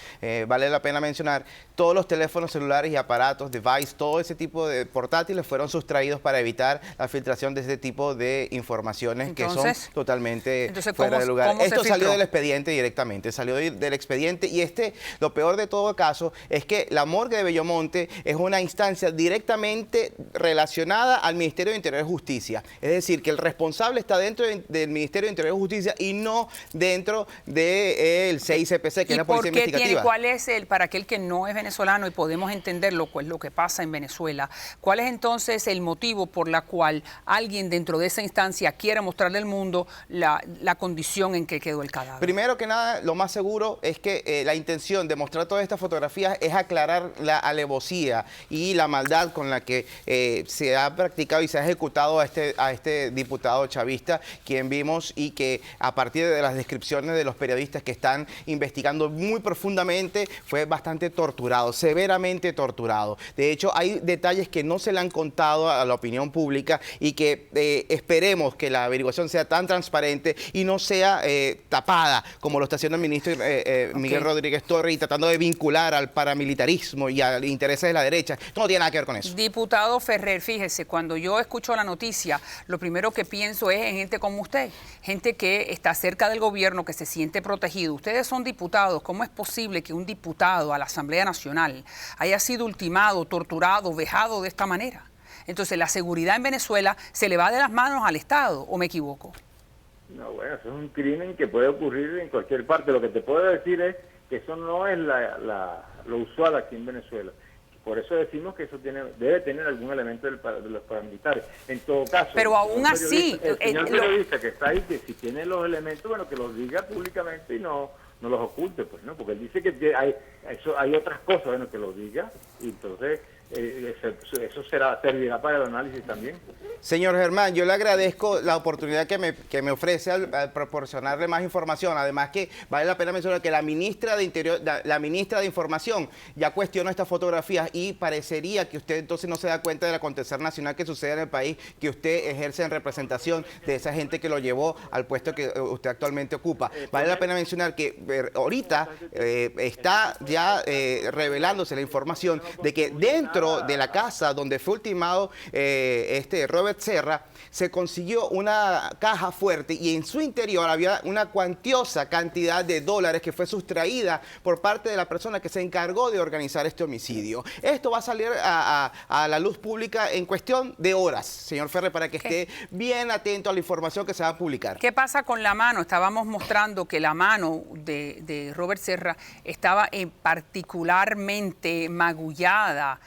vale la pena mencionar, todos los teléfonos celulares y aparatos, device, todo ese tipo de portátiles fueron sustraídos para evitar la filtración de este tipo de informaciones. Entonces, que son totalmente fuera de lugar. Esto salió del expediente directamente, salió del expediente y lo peor de todo caso es que la morgue de Bellomonte es una instancia directamente relacionada al Ministerio de Interior y Justicia. Es decir, que el responsable está dentro del Ministerio de Interior y Justicia y no dentro del CICPC, que es la Policía Investigativa. ¿Cuál es para aquel que no es venezolano y podemos entender lo que pasa en Venezuela, cuál es entonces el motivo por la cual alguien dentro de esa instancia quiere mostrarle al mundo la condición en que quedó el cadáver? Primero que nada, lo más seguro es que la intención de mostrar todas estas fotografías es aclarar la alevosía y la maldad con la que se ha practicado y se ha ejecutado a este diputado chavista, quien vimos y que a partir de las descripciones de los periodistas que están investigando muy profundamente fue bastante torturado, severamente torturado. De hecho, hay detalles que no se le han contado a la opinión pública y que esperemos que la averiguación sea tan transparente y no sea tapada como lo está haciendo el ministro Miguel Rodríguez Torres y tratando de vincular al paramilitarismo y a los intereses de la derecha. Esto no tiene nada que ver con eso. Diputado Ferrer, fíjese, cuando yo escucho la noticia, lo primero que pienso es en gente como usted, gente que está cerca del gobierno, que se siente protegido. Ustedes son diputados. ¿Cómo es posible que un diputado a la Asamblea Nacional haya sido ultimado, torturado, vejado de esta manera? Entonces, ¿la seguridad en Venezuela se le va de las manos al Estado o me equivoco? No, bueno, eso es un crimen que puede ocurrir en cualquier parte. Lo que te puedo decir es que eso no es lo usual aquí en Venezuela. Por eso decimos que eso debe tener algún elemento de los paramilitares. En todo caso, pero aún así, el señor periodista que está ahí, que si tiene los elementos, bueno, que los diga públicamente y no los oculte, pues, ¿no? Porque él dice que hay otras cosas, bueno, que lo diga, y entonces eso servirá para el análisis también. Señor Germán, yo le agradezco la oportunidad que me ofrece al proporcionarle más información. Además que vale la pena mencionar que la ministra de Interior, la ministra de Información ya cuestionó estas fotografías y parecería que usted entonces no se da cuenta del acontecer nacional que sucede en el país, que usted ejerce en representación de esa gente que lo llevó al puesto que usted actualmente ocupa. Vale la pena mencionar que ahorita está ya revelándose la información de que dentro de la casa donde fue ultimado Robert Serra, se consiguió una caja fuerte y en su interior había una cuantiosa cantidad de dólares que fue sustraída por parte de la persona que se encargó de organizar este homicidio. Esto va a salir a la luz pública en cuestión de horas, señor Ferrer, para que esté bien atento a la información que se va a publicar. ¿Qué pasa con la mano? Estábamos mostrando que la mano de Robert Serra estaba particularmente magullada.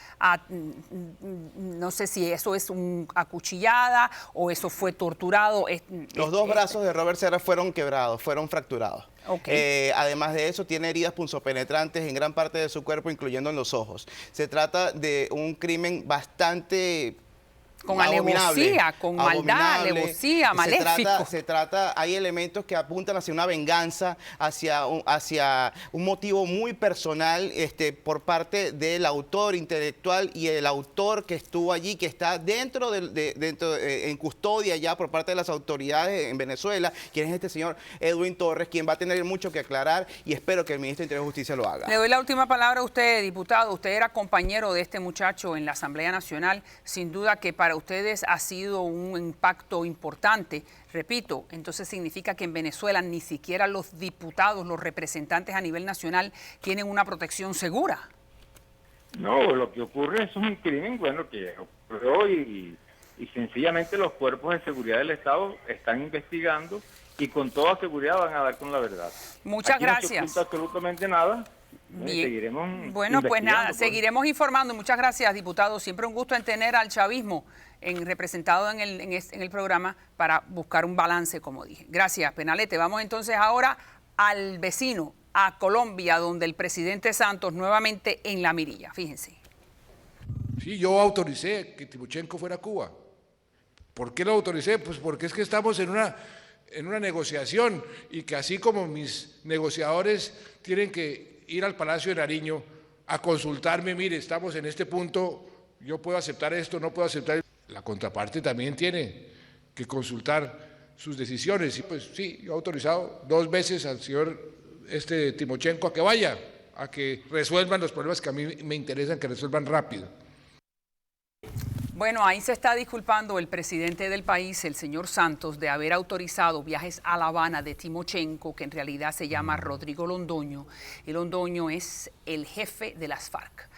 No sé si eso es acuchillada o eso fue torturado. Los dos brazos de Robert Serra fueron quebrados, fueron fracturados. Okay. Además de eso, tiene heridas punzopenetrantes en gran parte de su cuerpo, incluyendo en los ojos. Se trata de un crimen bastante... con alevosía, con maldad, alevosía, maléfico. Hay elementos que apuntan hacia una venganza, hacia un motivo muy personal por parte del autor intelectual y el autor que estuvo allí, que está dentro en custodia ya por parte de las autoridades en Venezuela, quien es este señor Edwin Torres, quien va a tener mucho que aclarar y espero que el ministro de Interior y Justicia lo haga. Le doy la última palabra a usted, diputado. Usted era compañero de este muchacho en la Asamblea Nacional. Sin duda que para ustedes ha sido un impacto importante. Repito, entonces significa que en Venezuela ni siquiera los diputados, los representantes a nivel nacional tienen una protección segura. No, lo que ocurre es un crimen, bueno, que ocurrió y sencillamente los cuerpos de seguridad del Estado están investigando y con toda seguridad van a dar con la verdad. Muchas gracias. No se oculta absolutamente nada Bien. Seguiremos Bueno, pues nada, investigando, seguiremos informando. Muchas gracias, diputado. Siempre un gusto en tener al chavismo representado en el programa para buscar un balance, como dije. Gracias, Penalete. Vamos entonces ahora al vecino, a Colombia, donde el presidente Santos nuevamente en la mirilla. Fíjense. Sí, yo autoricé que Timochenko fuera a Cuba. ¿Por qué lo autoricé? Pues porque es que estamos en una negociación y que así como mis negociadores tienen que ir al Palacio de Nariño a consultarme, mire, estamos en este punto, yo puedo aceptar esto, no puedo aceptar. La contraparte también tiene que consultar sus decisiones. Y pues sí, yo he autorizado 2 veces al señor Timochenko a que vaya, a que resuelvan los problemas que a mí me interesan que resuelvan rápido. Bueno, ahí se está disculpando el presidente del país, el señor Santos, de haber autorizado viajes a La Habana de Timochenko, que en realidad se llama Rodrigo Londoño, y Londoño es el jefe de las FARC.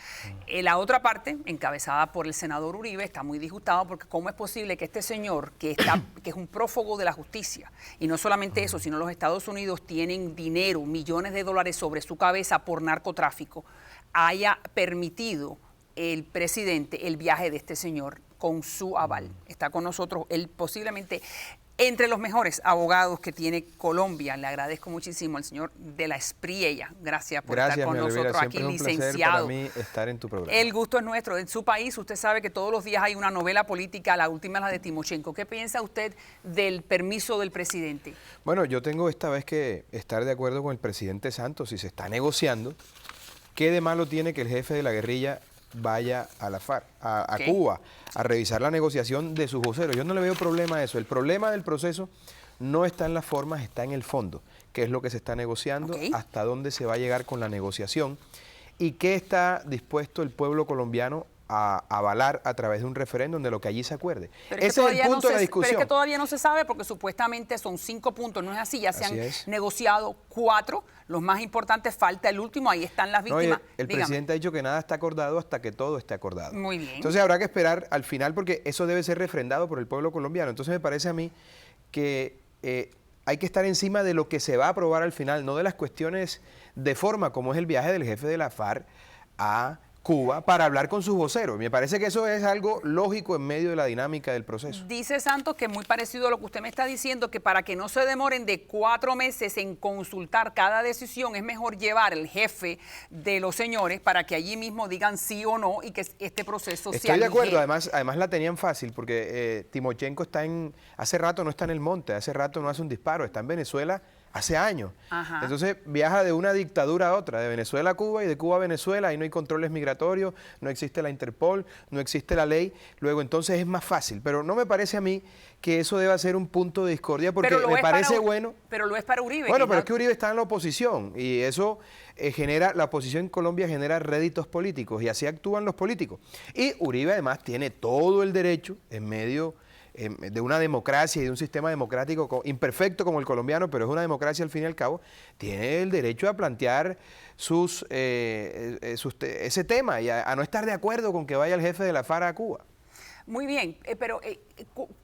La otra parte, encabezada por el senador Uribe, está muy disgustado porque cómo es posible que este señor, que es un prófugo de la justicia, y no solamente eso, sino los Estados Unidos tienen dinero, millones de dólares sobre su cabeza por narcotráfico, haya permitido el presidente el viaje de este señor con su aval. Está con nosotros él posiblemente entre los mejores abogados que tiene Colombia. Le agradezco muchísimo al señor de la Espriella. Gracias por estar con nosotros aquí, licenciado. Para mí estar en tu programa. El gusto es nuestro. En su país, usted sabe que todos los días hay una novela política, la última es la de Timochenko. ¿Qué piensa usted del permiso del presidente? Bueno, yo tengo esta vez que estar de acuerdo con el presidente Santos. Si se está negociando, ¿qué de malo tiene que el jefe de la guerrilla vaya a la FARC, a Cuba, a revisar la negociación de sus voceros? Yo no le veo problema a eso. El problema del proceso no está en las formas, está en el fondo. ¿Qué es lo que se está negociando? ¿Hasta dónde se va a llegar con la negociación? ¿Y qué está dispuesto el pueblo colombiano a avalar a través de un referéndum de lo que allí se acuerde? Ese es el punto de la discusión. Pero es que todavía no se sabe porque supuestamente son 5 puntos, no es así, ya se han negociado 4, los más importantes, falta el último, ahí están las víctimas. No, el presidente ha dicho que nada está acordado hasta que todo esté acordado. Muy bien. Entonces habrá que esperar al final porque eso debe ser refrendado por el pueblo colombiano. Entonces me parece a mí que hay que estar encima de lo que se va a aprobar al final, no de las cuestiones de forma, como es el viaje del jefe de la FARC a Cuba para hablar con sus voceros. Me parece que eso es algo lógico en medio de la dinámica del proceso. Dice Santos, que es muy parecido a lo que usted me está diciendo, que para que no se demoren de 4 meses en consultar cada decisión, es mejor llevar el jefe de los señores para que allí mismo digan sí o no y que este proceso sea Estoy de acuerdo, además la tenían fácil porque Timochenko hace rato no está en el monte, hace rato no hace un disparo, está en Venezuela hace años. Ajá. Entonces viaja de una dictadura a otra, de Venezuela a Cuba y de Cuba a Venezuela, ahí no hay controles migratorios, no existe la Interpol, no existe la ley, luego entonces es más fácil, pero no me parece a mí que eso deba ser un punto de discordia porque me parece bueno. Pero lo es para Uribe. Bueno, pero es que Uribe está en la oposición y eso la oposición en Colombia genera réditos políticos y así actúan los políticos. Y Uribe además tiene todo el derecho en medio de una democracia y de un sistema democrático imperfecto como el colombiano, pero es una democracia al fin y al cabo, tiene el derecho a plantear ese tema y a no estar de acuerdo con que vaya el jefe de la FARC a Cuba. Muy bien, pero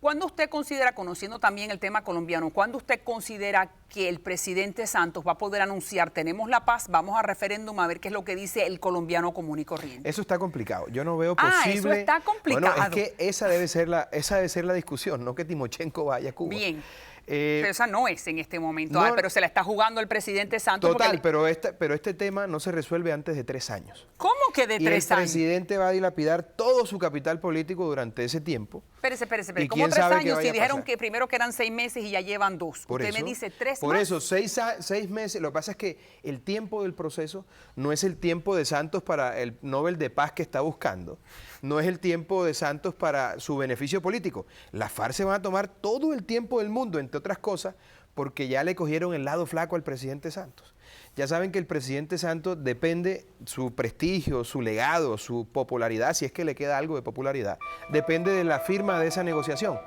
¿cuándo usted considera, conociendo también el tema colombiano, cuándo usted considera que el presidente Santos va a poder anunciar tenemos la paz, vamos a referéndum a ver qué es lo que dice el colombiano común y corriente? Eso está complicado. Yo no veo posible. Eso está complicado. Bueno, es que esa debe ser la discusión, no que Timochenko vaya a Cuba. Bien. Pero esa no es en este momento, pero se la está jugando el presidente Santos. Total, pero este tema no se resuelve antes de 3 años. ¿Cómo que de 3 años? Y el presidente va a dilapidar todo su capital político durante ese tiempo. Espérese. ¿Cómo 3 años? Si dijeron que primero que eran 6 meses y ya llevan 2. Usted me dice 3 más. Por eso, 6 meses. Lo que pasa es que el tiempo del proceso no es el tiempo de Santos para el Nobel de Paz que está buscando. No es el tiempo de Santos para su beneficio político. Las FARC se van a tomar todo el tiempo del mundo, entre otras cosas, porque ya le cogieron el lado flaco al presidente Santos. Ya saben que el presidente Santos depende, su prestigio, su legado, su popularidad, si es que le queda algo de popularidad, depende de la firma de esa negociación.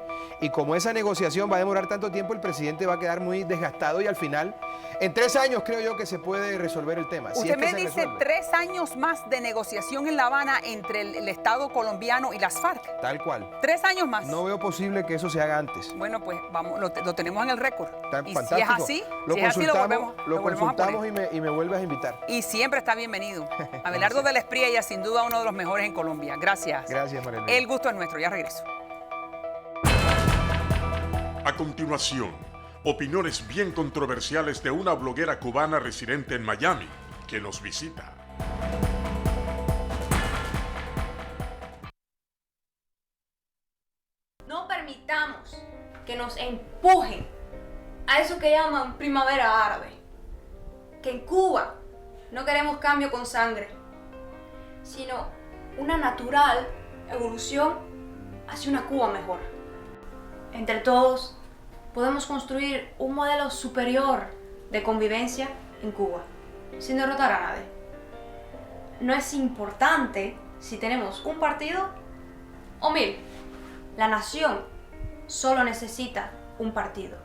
Y como esa negociación va a demorar tanto tiempo, el presidente va a quedar muy desgastado y al final, en 3 años creo yo que se puede resolver el tema. Usted me dice 3 años más de negociación en La Habana entre el Estado colombiano y las FARC. Tal cual. 3 años más. No veo posible que eso se haga antes. Bueno, pues vamos, lo tenemos en el récord. Y fantástico. Si es así, lo consultamos y me vuelves a invitar. Y siempre está bienvenido. Abelardo de la Espriella, sin duda uno de los mejores en Colombia. Gracias. Gracias, María. El gusto es nuestro. Ya regreso. A continuación, opiniones bien controversiales de una bloguera cubana residente en Miami que nos visita. No permitamos que nos empujen a eso que llaman primavera árabe. Que en Cuba no queremos cambio con sangre, sino una natural evolución hacia una Cuba mejor. Entre todos podemos construir un modelo superior de convivencia en Cuba, sin derrotar a nadie. No es importante si tenemos un partido o 1000. La nación solo necesita un partido.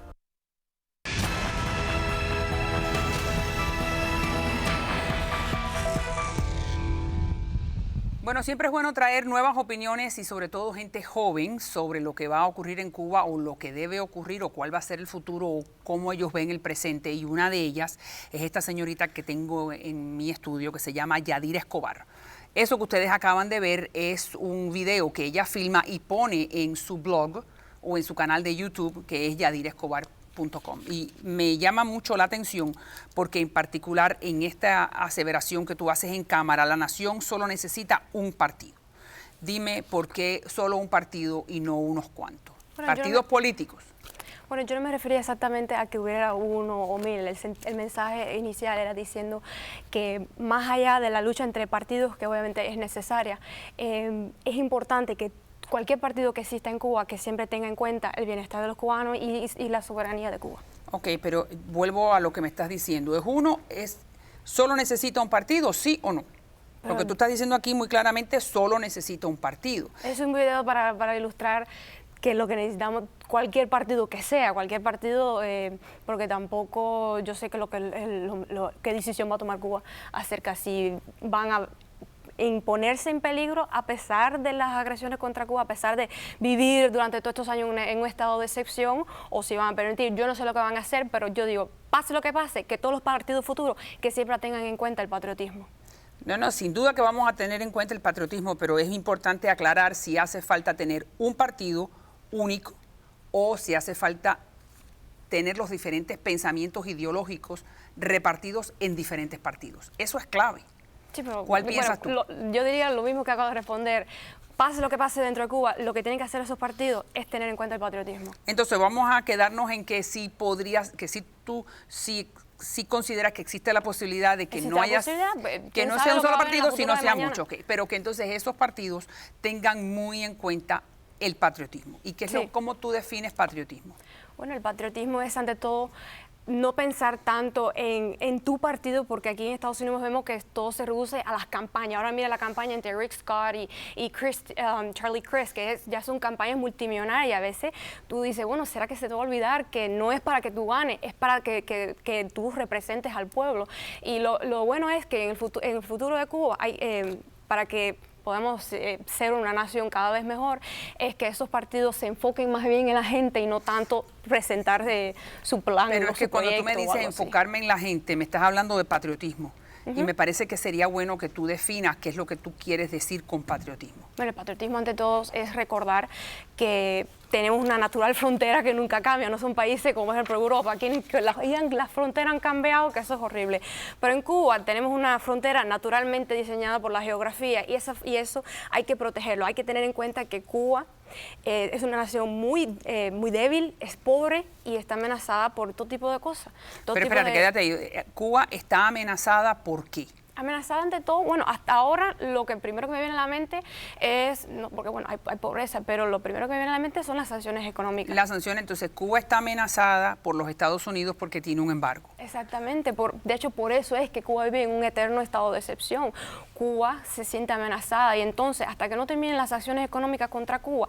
Bueno, siempre es bueno traer nuevas opiniones y sobre todo gente joven sobre lo que va a ocurrir en Cuba o lo que debe ocurrir o cuál va a ser el futuro o cómo ellos ven el presente. Y una de ellas es esta señorita que tengo en mi estudio que se llama Yadira Escobar. Eso que ustedes acaban de ver es un video que ella filma y pone en su blog o en su canal de YouTube, que es yadirescobar.com. Y me llama mucho la atención porque en particular en esta aseveración que tú haces en cámara, la nación solo necesita un partido. Dime por qué solo un partido y no unos cuantos. Bueno, partidos políticos. Bueno, yo no me refería exactamente a que hubiera 1 o 1000. El mensaje inicial era diciendo que más allá de la lucha entre partidos, que obviamente es necesaria, es importante que cualquier partido que exista en Cuba que siempre tenga en cuenta el bienestar de los cubanos y la soberanía de Cuba. Ok, pero vuelvo a lo que me estás diciendo. ¿Solo necesita un partido, sí o no? Lo que tú estás diciendo aquí muy claramente, solo necesita un partido. Es un video para ilustrar que lo que necesitamos, cualquier partido que sea, cualquier partido, porque tampoco yo sé que qué decisión va a tomar Cuba acerca si van a imponerse en peligro a pesar de las agresiones contra Cuba, a pesar de vivir durante todos estos años en un estado de excepción, o si van a permitir. Yo no sé lo que van a hacer, pero yo digo, pase lo que pase, que todos los partidos futuros que siempre tengan en cuenta el patriotismo. No, sin duda que vamos a tener en cuenta el patriotismo, pero es importante aclarar si hace falta tener un partido único o si hace falta tener los diferentes pensamientos ideológicos repartidos en diferentes partidos. Eso es clave. Sí, pero, ¿cuál piensas tú? Yo diría lo mismo que acabo de responder. Pase lo que pase dentro de Cuba, lo que tienen que hacer esos partidos es tener en cuenta el patriotismo. Entonces vamos a quedarnos en que si podrías, que si tú sí consideras que existe la posibilidad de que no haya, que no sea un solo partido, sino sea mucho, okay, pero que entonces esos partidos tengan muy en cuenta el patriotismo. ¿Y qué es cómo tú defines patriotismo? Bueno, el patriotismo es ante todo no pensar tanto en tu partido, porque aquí en Estados Unidos vemos que todo se reduce a las campañas. Ahora mira la campaña entre Rick Scott y Charlie Crist, que ya son campañas multimillonarias. A veces tú dices, bueno, ¿será que se te va a olvidar que no es para que tú ganes, es para que tú representes al pueblo? Y lo bueno es que en el futuro de Cuba, para que podamos ser una nación cada vez mejor, es que esos partidos se enfoquen más bien en la gente y no tanto presentar su plan. Pero es que cuando tú me dices enfocarme en la gente, me estás hablando de patriotismo. Y me parece que sería bueno que tú definas qué es lo que tú quieres decir con patriotismo. Bueno, el patriotismo ante todo es recordar que tenemos una natural frontera que nunca cambia. No son países como por ejemplo Europa, aquí las fronteras han cambiado, que eso es horrible. Pero en Cuba tenemos una frontera naturalmente diseñada por la geografía y eso hay que protegerlo. Hay que tener en cuenta que Cuba es una nación muy débil, es pobre y está amenazada por todo tipo de cosas. Pero espérate, quédate ahí. Cuba está amenazada ¿por qué? Amenazada ante todo, bueno, hasta ahora lo que primero que me viene a la mente es, porque bueno, hay pobreza, pero lo primero que me viene a la mente son las sanciones económicas. Las sanciones, entonces Cuba está amenazada por los Estados Unidos porque tiene un embargo. Exactamente, de hecho por eso es que Cuba vive en un eterno estado de excepción. Cuba se siente amenazada y entonces hasta que no terminen las sanciones económicas contra Cuba,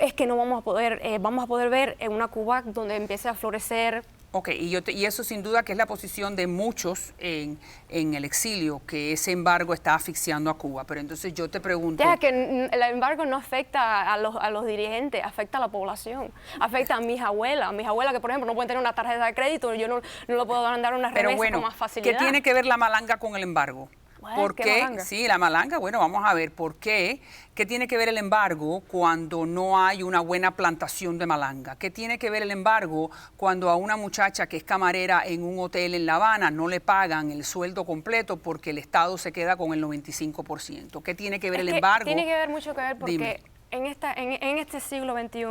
es que no vamos a poder ver en una Cuba donde empiece a florecer. Ok, y eso sin duda que es la posición de muchos en el exilio, que ese embargo está asfixiando a Cuba. Pero entonces yo te pregunto... Ya, que el embargo no afecta a los dirigentes, afecta a la población, afecta a mis abuelas que por ejemplo no pueden tener una tarjeta de crédito, yo no le puedo dar una remesa con más facilidad. ¿Qué tiene que ver la malanga con el embargo? ¿Por qué? Sí, la malanga, bueno, vamos a ver, ¿por qué? ¿Qué tiene que ver el embargo cuando no hay una buena plantación de malanga? ¿Qué tiene que ver el embargo cuando a una muchacha que es camarera en un hotel en La Habana no le pagan el sueldo completo porque el Estado se queda con el 95%? ¿Qué tiene que ver el embargo? Tiene que ver mucho que ver porque en este siglo XXI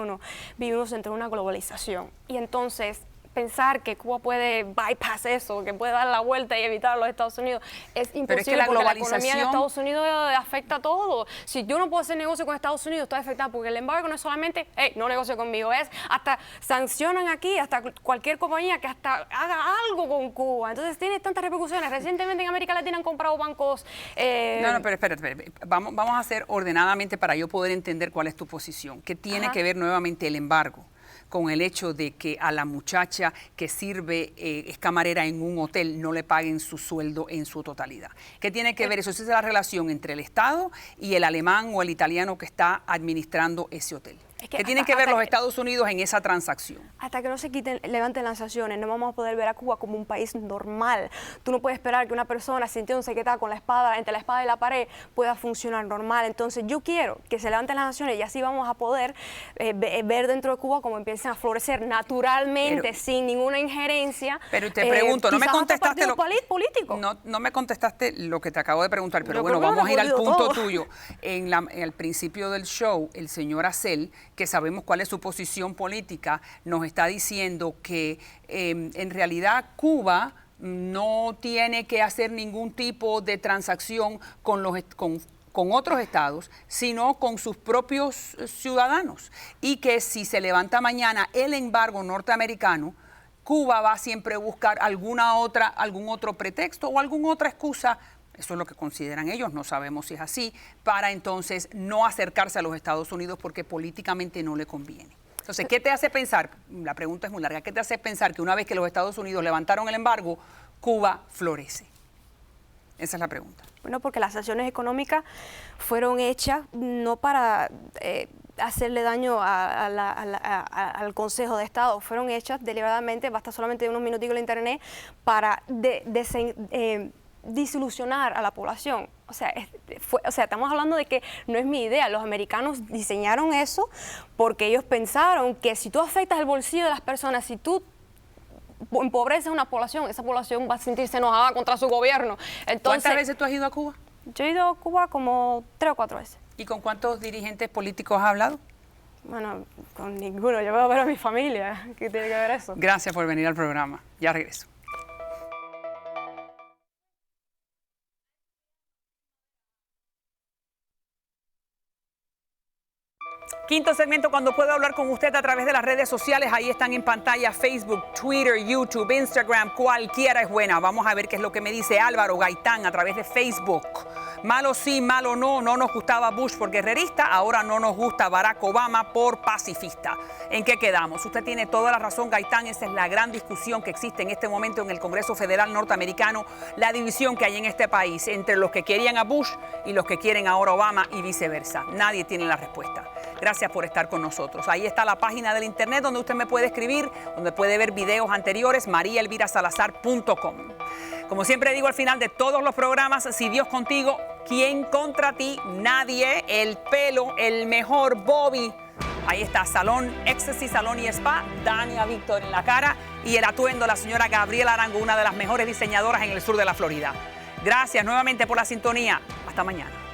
vivimos entre una globalización y entonces pensar que Cuba puede bypass eso, que puede dar la vuelta y evitar a los Estados Unidos, es imposible. Pero es que la economía de Estados Unidos afecta a todo. Si yo no puedo hacer negocio con Estados Unidos, estoy afectada, porque el embargo no es solamente, hey, no negocio conmigo, es hasta sancionan aquí, hasta cualquier compañía que hasta haga algo con Cuba. Entonces tiene tantas repercusiones. Recientemente en América Latina han comprado bancos... No, pero espérate. Vamos a hacer ordenadamente para yo poder entender cuál es tu posición. ¿Qué tiene que ver nuevamente el embargo con el hecho de que a la muchacha que sirve, es camarera en un hotel, no le paguen su sueldo en su totalidad? ¿Qué tiene que ver eso? Esa es la relación entre el Estado y el alemán o el italiano que está administrando ese hotel. ¿Qué tienen que ver los Estados Unidos en esa transacción? Hasta que no se levanten las sanciones, no vamos a poder ver a Cuba como un país normal. Tú no puedes esperar que una persona sintiéndose que está con la espada, entre la espada y la pared, pueda funcionar normal. Entonces yo quiero que se levanten las sanciones y así vamos a poder ver dentro de Cuba cómo empiezan a florecer naturalmente, sin ninguna ingerencia. Pero te pregunto, no me contestaste político. No me contestaste lo que te acabo de preguntar, pero bueno, vamos a ir al punto tuyo. Al principio del show, el señor Acel, que sabemos cuál es su posición política, nos está diciendo que en realidad Cuba no tiene que hacer ningún tipo de transacción con otros estados, sino con sus propios ciudadanos. Y que si se levanta mañana el embargo norteamericano, Cuba va siempre a buscar algún otro pretexto o alguna otra excusa. Eso es lo que consideran ellos, no sabemos si es así, para entonces no acercarse a los Estados Unidos porque políticamente no le conviene. Entonces, ¿qué te hace pensar? La pregunta es muy larga. ¿Qué te hace pensar que una vez que los Estados Unidos levantaron el embargo, Cuba florece? Esa es la pregunta. Bueno, porque las sanciones económicas fueron hechas no para hacerle daño al Consejo de Estado, fueron hechas deliberadamente, basta solamente unos minuticos en internet, para desilusionar a la población. O sea, estamos hablando de que no es mi idea. Los americanos diseñaron eso porque ellos pensaron que si tú afectas el bolsillo de las personas, si tú empobreces a una población, esa población va a sentirse enojada contra su gobierno. Entonces, ¿cuántas veces tú has ido a Cuba? Yo he ido a Cuba como 3 o 4 veces. ¿Y con cuántos dirigentes políticos has hablado? Bueno, con ninguno. Yo voy a ver a mi familia. ¿Qué tiene que ver eso? Gracias por venir al programa. Ya regreso. Quinto segmento, cuando puedo hablar con usted a través de las redes sociales. Ahí están en pantalla Facebook, Twitter, YouTube, Instagram, cualquiera es buena. Vamos a ver qué es lo que me dice Álvaro Gaitán a través de Facebook. Malo sí, malo no. No nos gustaba Bush por guerrerista, ahora no nos gusta Barack Obama por pacifista. ¿En qué quedamos? Usted tiene toda la razón, Gaitán. Esa es la gran discusión que existe en este momento en el Congreso Federal norteamericano. La división que hay en este país entre los que querían a Bush y los que quieren ahora a Obama y viceversa. Nadie tiene la respuesta. Gracias por estar con nosotros. Ahí está la página del internet donde usted me puede escribir, donde puede ver videos anteriores, mariaelvirasalazar.com. Como siempre digo al final de todos los programas, si Dios contigo, ¿quién contra ti? Nadie. El pelo, el mejor Bobby. Ahí está, Salón Éxtasis, Salón y Spa, Dania Víctor en la cara, y el atuendo, la señora Gabriela Arango, una de las mejores diseñadoras en el sur de la Florida. Gracias nuevamente por la sintonía. Hasta mañana.